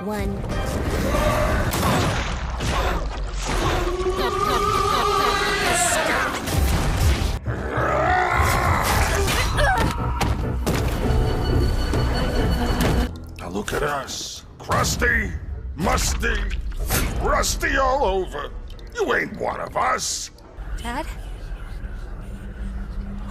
one. Now look at us. Crusty, musty, and rusty all over. You ain't one of us. Dad?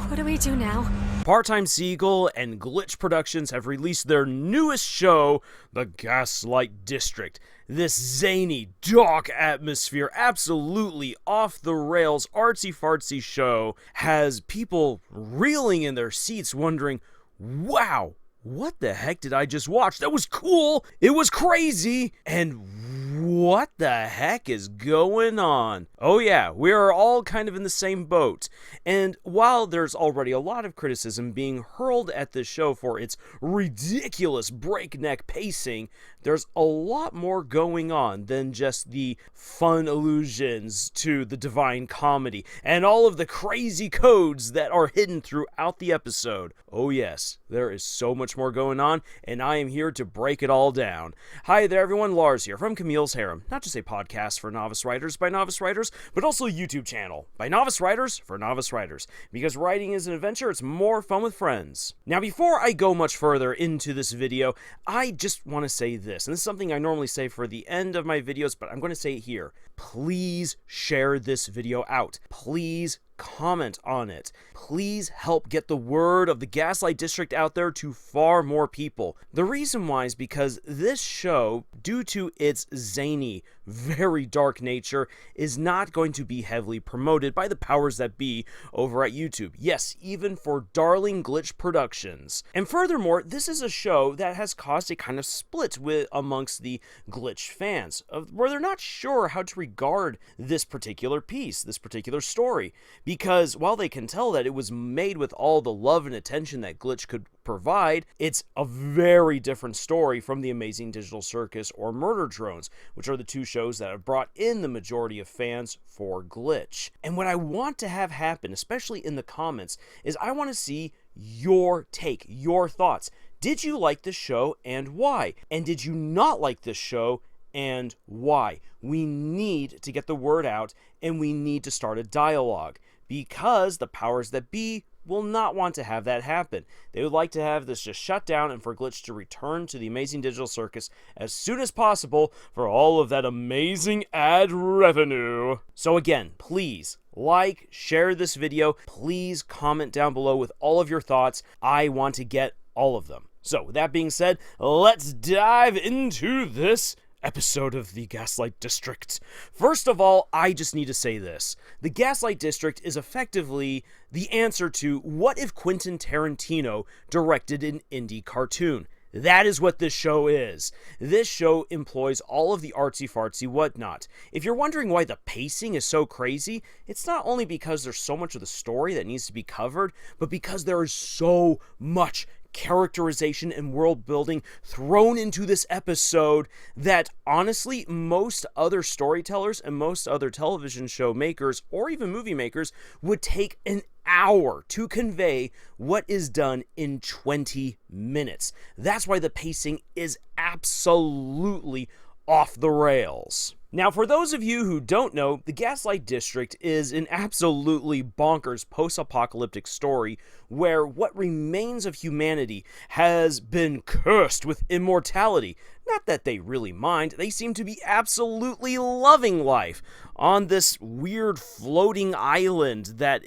What do we do now? Part-time Seagull and Glitch Productions have released their newest show, The Gaslight District. This zany, dark atmosphere, absolutely off-the-rails, artsy-fartsy show has people reeling in their seats wondering, wow, what the heck did I just watch? That was cool! It was crazy! And what the heck is going on? Oh yeah, we are all kind of in the same boat. And while there's already a lot of criticism being hurled at this show for its ridiculous breakneck pacing, there's a lot more going on than just the fun allusions to the divine comedy and all of the crazy codes that are hidden throughout the episode. Oh yes, there is so much more going on, and I am here to break it all down. Hi there everyone, Lars here from Camille's Harem, not just a podcast for novice writers by novice writers, but also a YouTube channel by novice writers for novice writers, because writing is an adventure, it's more fun with friends. Now before I go much further into this video, I just want to say this, and this is something I normally say for the end of my videos, but I'm going to say it here. Please share this video out. Please comment on it. Please help get the word of the Gaslight District out there to far more people. The reason why is because this show, due to its zany, very dark nature, is not going to be heavily promoted by the powers that be over at YouTube. Yes, even for darling Glitch Productions. And furthermore, this is a show that has caused a kind of split amongst the Glitch fans, where they're not sure how to regard this particular piece, this particular story. Because while they can tell that it was made with all the love and attention that Glitch could provide, it's a very different story from The Amazing Digital Circus or Murder Drones, which are the two shows that have brought in the majority of fans for Glitch. And what I want to have happen, especially in the comments, is I want to see your take, your thoughts. Did you like this show and why? And did you not like this show and why? We need to get the word out, and we need to start a dialogue, because the powers that be will not want to have that happen. They would like to have this just shut down and for Glitch to return to the Amazing Digital Circus as soon as possible for all of that amazing ad revenue. So again, please like, share this video. Please comment down below with all of your thoughts. I want to get all of them. So with that being said, let's dive into this episode of the Gaslight District. First of all, I just need to say this. The Gaslight District is effectively the answer to what if Quentin Tarantino directed an indie cartoon. That is what this show is. This show employs all of the artsy-fartsy whatnot. If you're wondering why the pacing is so crazy, it's not only because there's so much of the story that needs to be covered, but because there is so much characterization and world building thrown into this episode that honestly most other storytellers and most other television show makers or even movie makers would take an hour to convey what is done in 20 minutes. That's why the pacing is absolutely off the rails. Now, for those of you who don't know, the Gaslight District is an absolutely bonkers post-apocalyptic story where what remains of humanity has been cursed with immortality. Not that they really mind, they seem to be absolutely loving life on this weird floating island that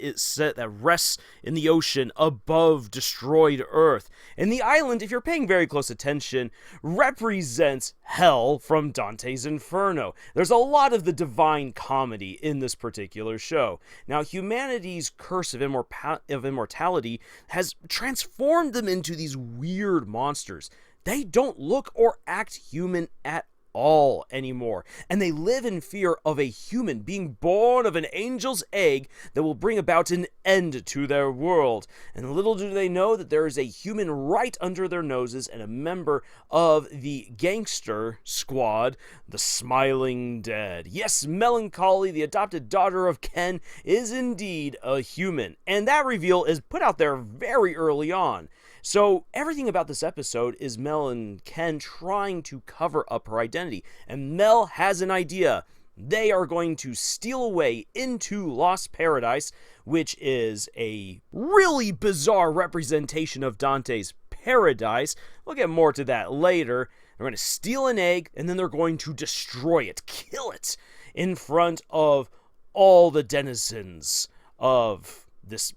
rests in the ocean above destroyed Earth. And the island, if you're paying very close attention, represents hell from Dante's Inferno. There's a lot of the divine comedy in this particular show. Now, humanity's curse of immortality has transformed them into these weird monsters. They don't look or act human at all anymore, and they live in fear of a human being born of an angel's egg that will bring about an end to their world. And little do they know that there is a human right under their noses and a member of the gangster squad, the Smiling Dead. Yes, Melancholy, the adopted daughter of Ken, is indeed a human, and that reveal is put out there very early on. So everything about this episode is Mel and Ken trying to cover up her identity. And Mel has an idea. They are going to steal away into Lost Paradise, which is a really bizarre representation of Dante's paradise. We'll get more to that later. They're going to steal an egg, and then they're going to destroy it, kill it, in front of all the denizens of this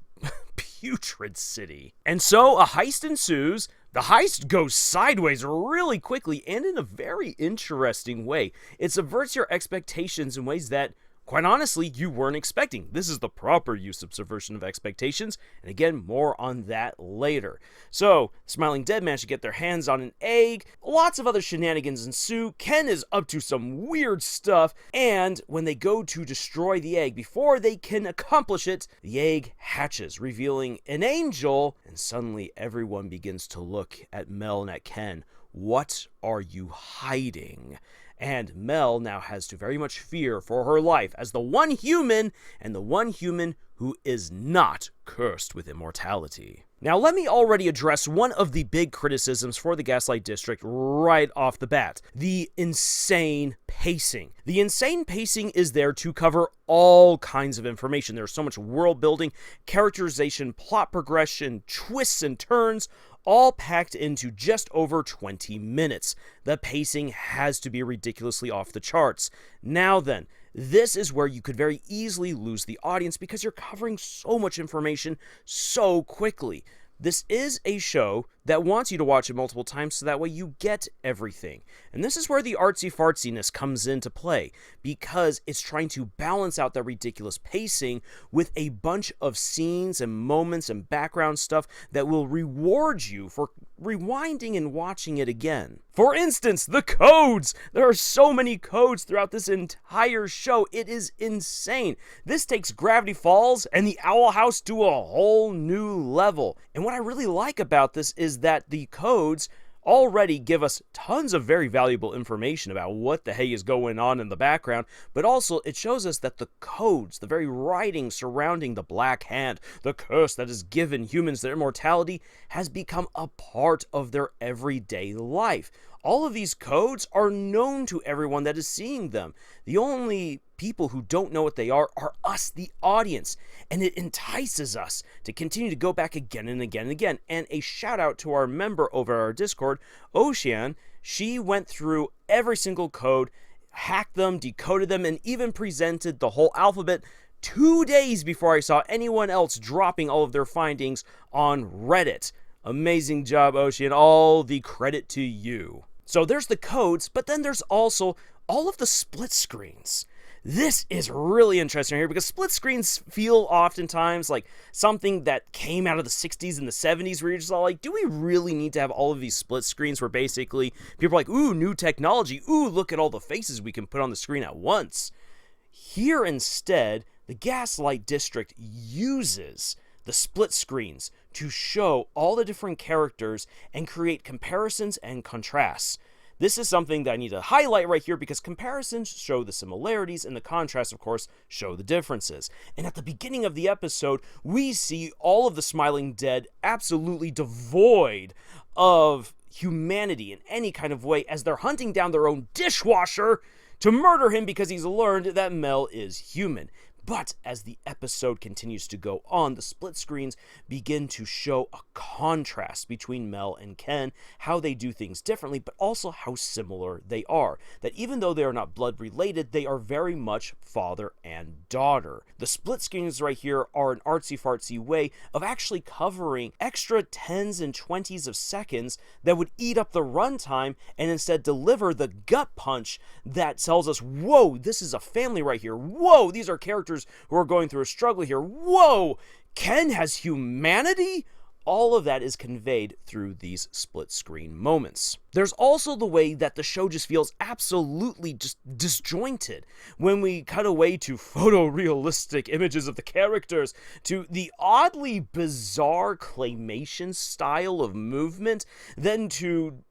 putrid city. And so a heist ensues. The heist goes sideways really quickly and in a very interesting way. It subverts your expectations in ways that, quite honestly, you weren't expecting. This is the proper use of subversion of expectations, and again, more on that later. So, Smiling Dead manage to get their hands on an egg, lots of other shenanigans ensue, Ken is up to some weird stuff, and when they go to destroy the egg, before they can accomplish it, the egg hatches, revealing an angel, and suddenly everyone begins to look at Mel and at Ken. What are you hiding? And Mel now has to very much fear for her life as the one human, and the one human who is not cursed with immortality. Now, let me already address one of the big criticisms for the Gaslight District right off the bat: the insane pacing. The insane pacing is there to cover all kinds of information. There's so much world building, characterization, plot progression, twists and turns, all packed into just over 20 minutes. The pacing has to be ridiculously off the charts. Now then, this is where you could very easily lose the audience because you're covering so much information so quickly. This is a show that wants you to watch it multiple times so that way you get everything. And this is where the artsy-fartsiness comes into play, because it's trying to balance out that ridiculous pacing with a bunch of scenes and moments and background stuff that will reward you for rewinding and watching it again. For instance, the codes! There are so many codes throughout this entire show, it is insane. This takes Gravity Falls and the Owl House to a whole new level. And what I really like about this is that the codes already give us tons of very valuable information about what the hey is going on in the background, but also it shows us that the codes, the very writing surrounding the Black Hand, the curse that has given humans their immortality, has become a part of their everyday life. All of these codes are known to everyone that is seeing them. The only people who don't know what they are us, the audience, and it entices us to continue to go back again and again and again. And a shout out to our member over our Discord, Ocean. She went through every single code, hacked them, decoded them, and even presented the whole alphabet 2 days before I saw anyone else dropping all of their findings on Reddit. Amazing job, Ocean. All the credit to you. So there's the codes, but then there's also all of the split screens. This is really interesting here because split screens feel oftentimes like something that came out of the 60s and the 70s, where you're just all like, do we really need to have all of these split screens where basically people are like, ooh, new technology, ooh, look at all the faces we can put on the screen at once. Here instead, the Gaslight District uses the split screens to show all the different characters and create comparisons and contrasts. This is something that I need to highlight right here because comparisons show the similarities and the contrasts, of course, show the differences. And at the beginning of the episode, we see all of the Smiling Dead absolutely devoid of humanity in any kind of way as they're hunting down their own dishwasher to murder him because he's learned that Mel is human. But as the episode continues to go on, the split screens begin to show a contrast between Mel and Ken, how they do things differently, but also how similar they are. That even though they are not blood related, they are very much father and daughter. The split screens right here are an artsy-fartsy way of actually covering extra 10s and 20s of seconds that would eat up the runtime and instead deliver the gut punch that tells us, whoa, this is a family right here. Whoa, these are characters who are going through a struggle here. Whoa, Ken has humanity? All of that is conveyed through these split screen moments. There's also the way that the show just feels absolutely just disjointed. When we cut away to photorealistic images of the characters, to the oddly bizarre claymation style of movement, then to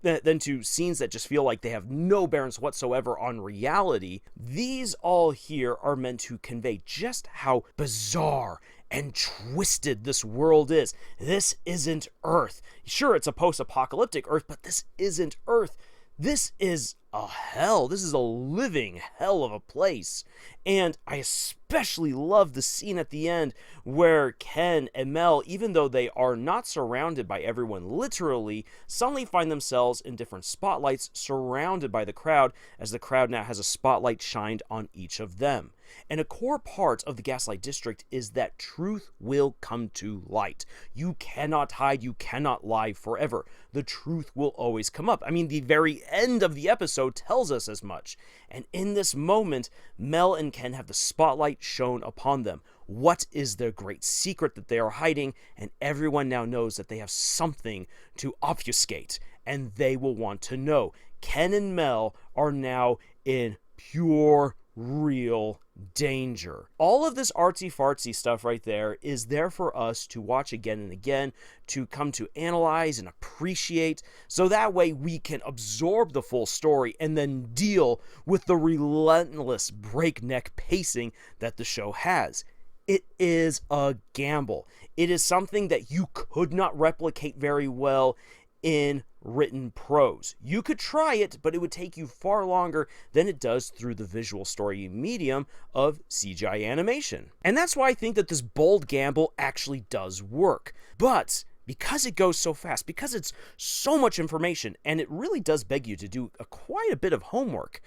scenes that just feel like they have no bearings whatsoever on reality, these all here are meant to convey just how bizarre and twisted this world is. This isn't Earth. Sure, it's a post-apocalyptic Earth, but this isn't Earth. This is a hell. This is a living hell of a place. And I especially love the scene at the end where Ken and Mel, even though they are not surrounded by everyone literally, suddenly find themselves in different spotlights surrounded by the crowd, as the crowd now has a spotlight shined on each of them. And a core part of the Gaslight District is that truth will come to light. You cannot hide, you cannot lie forever. The truth will always come up. I mean, the very end of the episode tells us as much. And in this moment, Mel and Ken have the spotlight shone upon them. What is their great secret that they are hiding? And everyone now knows that they have something to obfuscate, and they will want to know. Ken and Mel are now in pure, real danger. All of this artsy-fartsy stuff right there is there for us to watch again and again, to come to analyze and appreciate, so that way we can absorb the full story and then deal with the relentless breakneck pacing that the show has. It is a gamble. It is something that you could not replicate very well in written prose. You could try it, but it would take you far longer than it does through the visual story medium of CGI animation. And that's why I think that this bold gamble actually does work. But because it goes so fast, because it's so much information, and it really does beg you to do quite a bit of homework,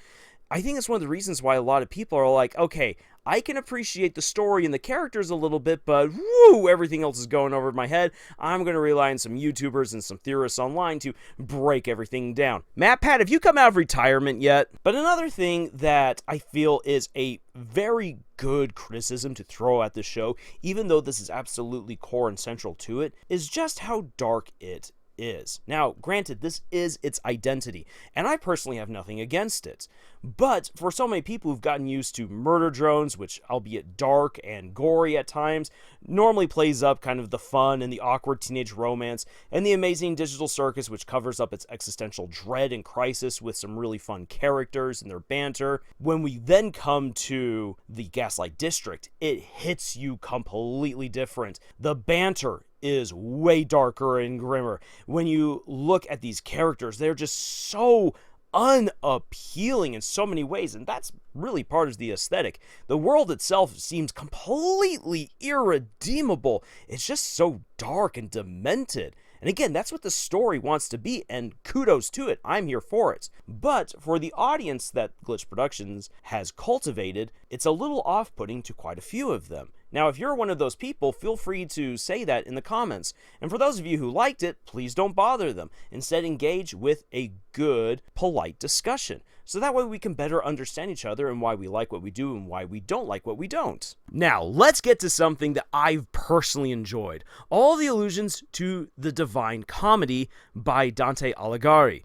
I think that's one of the reasons why a lot of people are like, okay, I can appreciate the story and the characters a little bit, but whoo, everything else is going over my head. I'm going to rely on some YouTubers and some theorists online to break everything down. MatPat, have you come out of retirement yet? But another thing that I feel is a very good criticism to throw at the show, even though this is absolutely core and central to it, is just how dark it is. Now, granted, this is its identity, and I personally have nothing against it. But for so many people who've gotten used to murder drones, which, albeit dark and gory at times, normally plays up kind of the fun and the awkward teenage romance, and the amazing digital circus, which covers up its existential dread and crisis with some really fun characters and their banter. When we then come to the Gaslight District, it hits you completely different. The banter is way darker and grimmer. When you look at these characters, they're just so unappealing in so many ways, and that's really part of the aesthetic. The world itself seems completely irredeemable. It's just so dark and demented. And again, that's what the story wants to be, and kudos to it. I'm here for it. But for the audience that Glitch Productions has cultivated, it's a little off-putting to quite a few of them. Now, if you're one of those people, feel free to say that in the comments. And for those of you who liked it, please don't bother them. Instead, engage with a good, polite discussion. So that way we can better understand each other and why we like what we do and why we don't like what we don't. Now, let's get to something that I've personally enjoyed. All the allusions to the Divine Comedy by Dante Alighieri.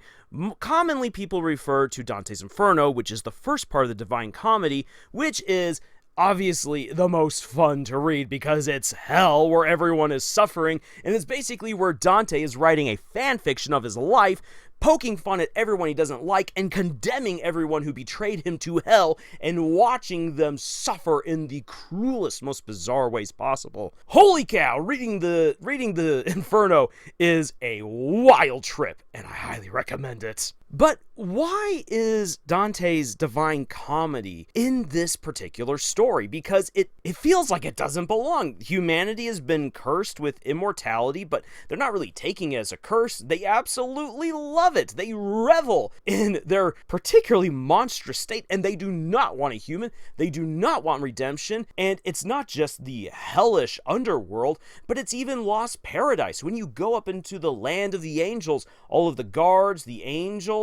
Commonly, people refer to Dante's Inferno, which is the first part of the Divine Comedy, which is obviously the most fun to read because it's hell where everyone is suffering, and it's basically where Dante is writing a fan fiction of his life, poking fun at everyone he doesn't like and condemning everyone who betrayed him to hell and watching them suffer in the cruelest, most bizarre ways possible. Holy cow, reading the Inferno is a wild trip, and I highly recommend it. But why is Dante's Divine Comedy in this particular story? Because it feels like it doesn't belong. Humanity has been cursed with immortality, but they're not really taking it as a curse. They absolutely love it. They revel in their particularly monstrous state, and they do not want a human. They do not want redemption, and it's not just the hellish underworld, but it's even lost paradise. When you go up into the land of the angels, all of the guards, the angels,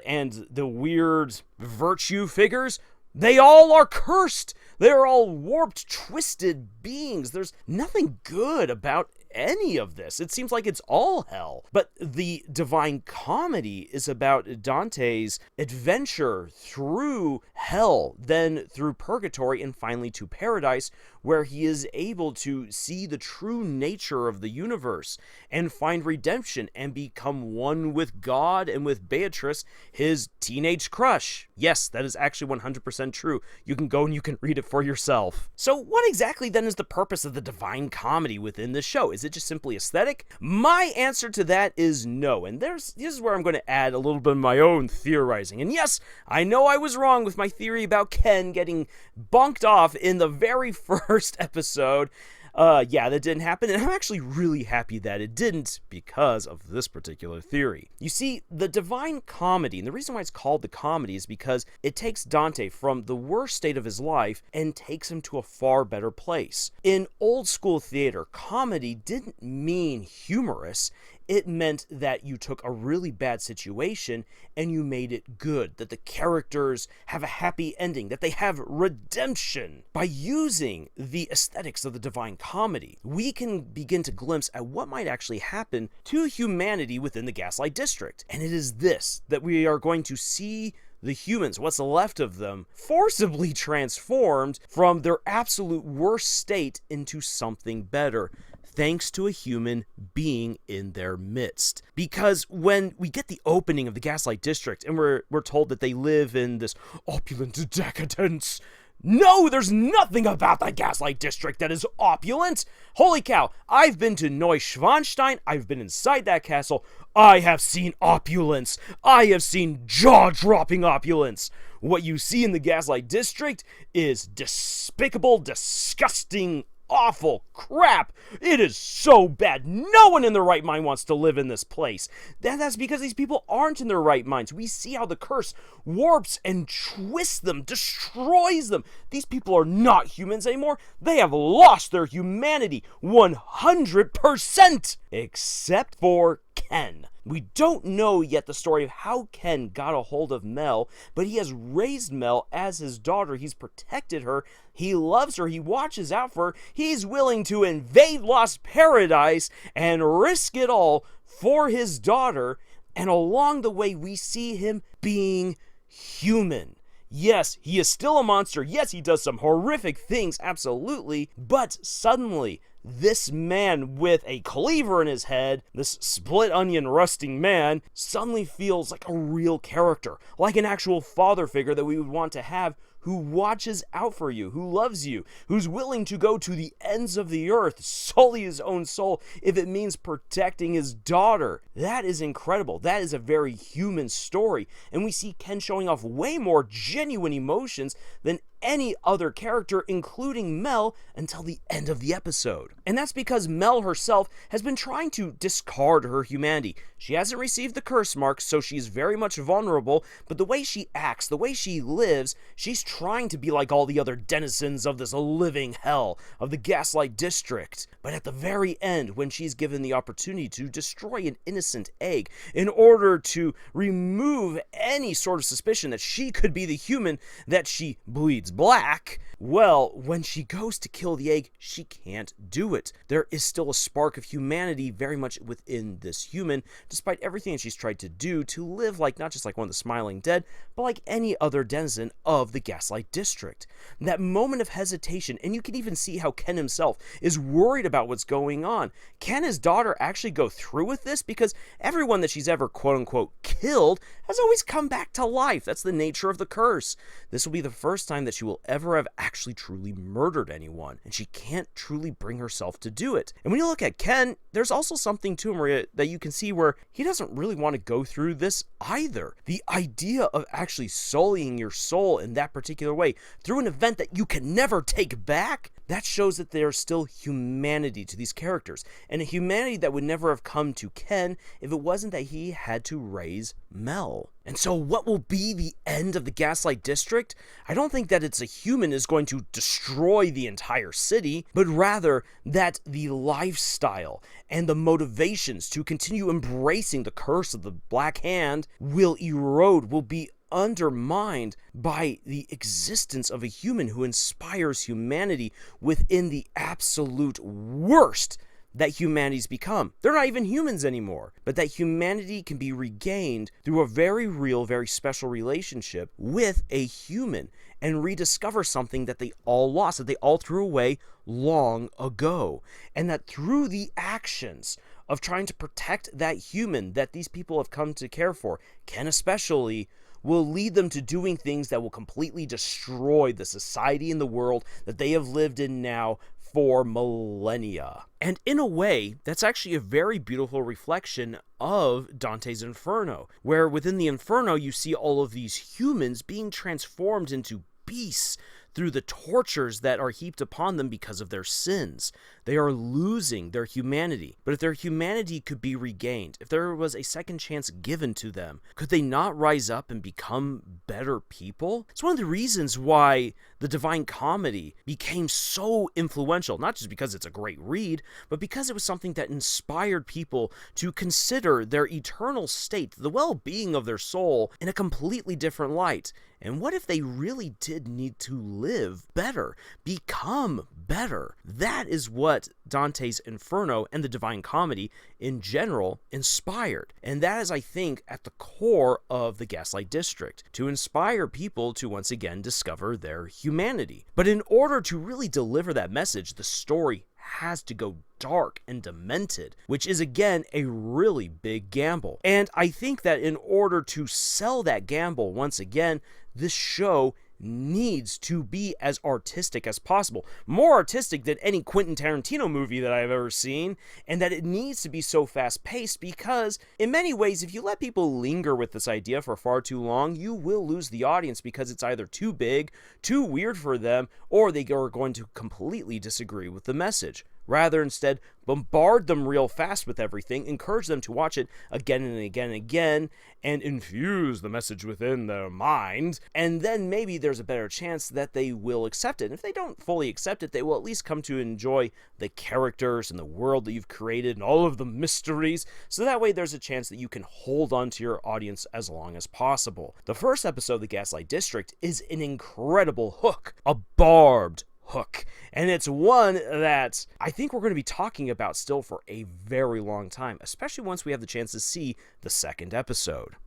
and the weird virtue figures, they all are cursed. They're all warped, twisted beings. There's nothing good about any of this. It seems like it's all hell. But the Divine Comedy is about Dante's adventure through hell, then through purgatory, and finally to paradise, where he is able to see the true nature of the universe and find redemption and become one with God and with Beatrice, his teenage crush. Yes, that is actually 100% true. You can go and you can read it for yourself. So what exactly then is the purpose of the Divine Comedy within this show? Is it just simply aesthetic? My answer to that is no, and this is where I'm going to add a little bit of my own theorizing. And yes, I know I was wrong with my theory about Ken getting bonked off in the very first episode. Yeah, that didn't happen, and I'm actually really happy that it didn't because of this particular theory. You see, the Divine Comedy, and the reason why it's called the comedy is because it takes Dante from the worst state of his life and takes him to a far better place. In old school theater, comedy didn't mean humorous. It meant that you took a really bad situation and you made it good, that the characters have a happy ending, that they have redemption. By using the aesthetics of the Divine Comedy, we can begin to glimpse at what might actually happen to humanity within the Gaslight District. And it is this, that we are going to see the humans, what's left of them, forcibly transformed from their absolute worst state into something better, thanks to a human being in their midst. Because when we get the opening of the Gaslight District and we're told that they live in this opulent decadence, no, there's nothing about the Gaslight District that is opulent. Holy cow, I've been to Neuschwanstein, I've been inside that castle, I have seen opulence, I have seen jaw-dropping opulence. What you see in the Gaslight District is despicable, disgusting, awful crap. It is so bad. No one in their right mind wants to live in this place. That's because these people aren't in their right minds. We see how the curse warps and twists them, destroys them. These people are not humans anymore. They have lost their humanity 100%, except for Ken. We don't know yet the story of how Ken got a hold of Mel, but he has raised Mel as his daughter. He's protected her. He loves her. He watches out for her. He's willing to invade Lost Paradise and risk it all for his daughter. And along the way, we see him being human. Yes, he is still a monster. Yes, he does some horrific things, absolutely. But suddenly, this man with a cleaver in his head, this split onion rusting man, suddenly feels like a real character, like an actual father figure that we would want to have, who watches out for you, who loves you, who's willing to go to the ends of the earth, sully his own soul, if it means protecting his daughter. That is incredible. That is a very human story. And we see Ken showing off way more genuine emotions than any other character, including Mel, until the end of the episode. And that's because Mel herself has been trying to discard her humanity. She hasn't received the curse mark, so she's very much vulnerable, but the way she acts, the way she lives, she's trying to be like all the other denizens of this living hell, of the Gaslight District. But at the very end, when she's given the opportunity to destroy an innocent egg in order to remove any sort of suspicion that she could be the human that she bleeds black, well, when she goes to kill the egg, she can't do it. There is still a spark of humanity very much within this human, despite everything that she's tried to do to live like not just like one of the smiling dead, but like any other denizen of the Gaslight District. That moment of hesitation, and you can even see how Ken himself is worried about what's going on. Can his daughter actually go through with this? Because everyone that she's ever quote-unquote killed has always come back to life. That's the nature of the curse. This will be the first time that she will ever have actually truly murdered anyone, and she can't truly bring herself to do it. And when you look at Ken, there's also something to him that you can see where he doesn't really want to go through this either. The idea of actually sullying your soul in that particular way through an event that you can never take back, that shows that there's still humanity to these characters, and a humanity that would never have come to Ken if it wasn't that he had to raise Mel. And so what will be the end of the Gaslight District? I don't think that it's a human is going to destroy the entire city, but rather that the lifestyle and the motivations to continue embracing the curse of the Black Hand will erode, will be undermined by the existence of a human who inspires humanity within the absolute worst that humanity's become. They're not even humans anymore, but that humanity can be regained through a very real, very special relationship with a human and rediscover something that they all lost, that they all threw away long ago. And that through the actions of trying to protect that human that these people have come to care for, Ken especially, will lead them to doing things that will completely destroy the society and the world that they have lived in now for millennia. And in a way, that's actually a very beautiful reflection of Dante's Inferno, where within the Inferno you see all of these humans being transformed into beasts through the tortures that are heaped upon them because of their sins. They are losing their humanity. But if their humanity could be regained, if there was a second chance given to them, could they not rise up and become better people? It's one of the reasons why the Divine Comedy became so influential, not just because it's a great read, but because it was something that inspired people to consider their eternal state, the well-being of their soul, in a completely different light. And what if they really did need to live better, become better? That is what Dante's Inferno and the Divine Comedy in general inspired. And that is, I think, at the core of the Gaslight District, to inspire people to once again discover their humanity. But in order to really deliver that message, the story has to go dark and demented, which is again a really big gamble. And I think that in order to sell that gamble, once again, this show needs to be as artistic as possible. More artistic than any Quentin Tarantino movie that I've ever seen, and that it needs to be so fast-paced because, in many ways, if you let people linger with this idea for far too long, you will lose the audience because it's either too big, too weird for them, or they are going to completely disagree with the message. Rather, instead, bombard them real fast with everything, encourage them to watch it again and again and again, and infuse the message within their mind, and then maybe there's a better chance that they will accept it. And if they don't fully accept it, they will at least come to enjoy the characters and the world that you've created and all of the mysteries, so that way there's a chance that you can hold on to your audience as long as possible. The first episode of the Gaslight District is an incredible hook, a barbed hook, and it's one that I think we're going to be talking about still for a very long time, especially once we have the chance to see the second episode.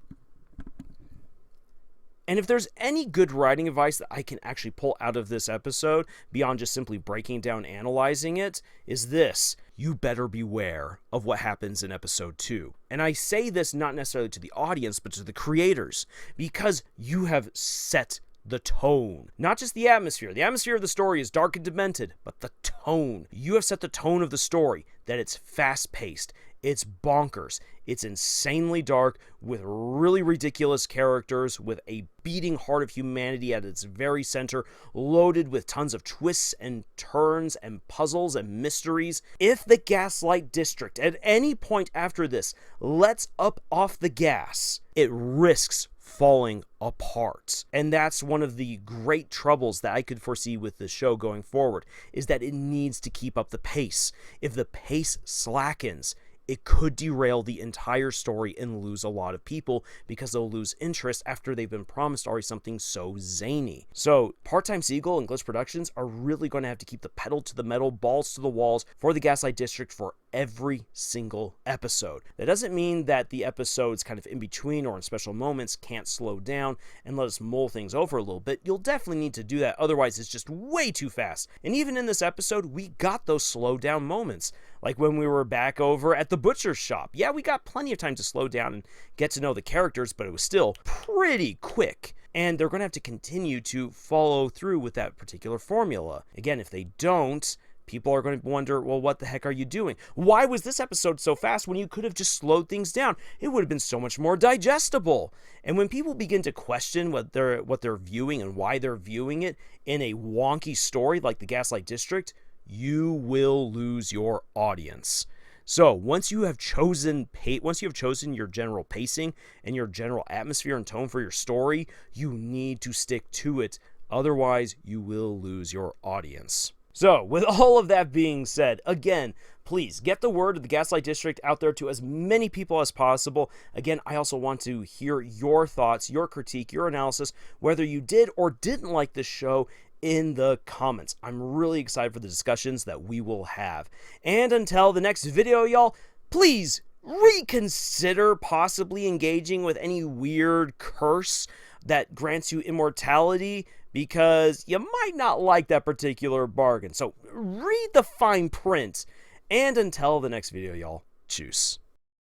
And if there's any good writing advice that I can actually pull out of this episode, beyond just simply breaking down, analyzing it, is this: you better beware of what happens in episode 2. And I say this not necessarily to the audience, but to the creators, because you have set the tone. Not just the atmosphere. The atmosphere of the story is dark and demented, but the tone. You have set the tone of the story, that it's fast-paced, it's bonkers, it's insanely dark, with really ridiculous characters, with a beating heart of humanity at its very center, loaded with tons of twists and turns and puzzles and mysteries. If the Gaslight District, at any point after this, lets up off the gas, it risks falling apart. And that's one of the great troubles that I could foresee with the show going forward, is that it needs to keep up the pace. If the pace slackens, it could derail the entire story and lose a lot of people because they'll lose interest after they've been promised already something so zany. So Part-Time Seagull and Glitch Productions are really going to have to keep the pedal to the metal, balls to the walls for the Gaslight District for every single episode. That doesn't mean that the episodes kind of in between or in special moments can't slow down and let us mull things over a little bit. You'll definitely need to do that, otherwise it's just way too fast. And even in this episode, we got those slow down moments. Like when we were back over at the butcher's shop. Yeah, we got plenty of time to slow down and get to know the characters, but it was still pretty quick. And they're going to have to continue to follow through with that particular formula. Again, if they don't, people are going to wonder, well, what the heck are you doing? Why was this episode so fast when you could have just slowed things down? It would have been so much more digestible. And when people begin to question what they're viewing and why they're viewing it in a wonky story like the Gaslight District, you will lose your audience. So once you have chosen your general pacing and your general atmosphere and tone for your story, you need to stick to it. Otherwise, you will lose your audience. So, with all of that being said, again, please get the word of the Gaslight District out there to as many people as possible. Again, I also want to hear your thoughts, your critique, your analysis, whether you did or didn't like this show in the comments. I'm really excited for the discussions that we will have. And until the next video, y'all, please reconsider possibly engaging with any weird curse that grants you immortality, because you might not like that particular bargain. So read the fine print. And until the next video, y'all, choose.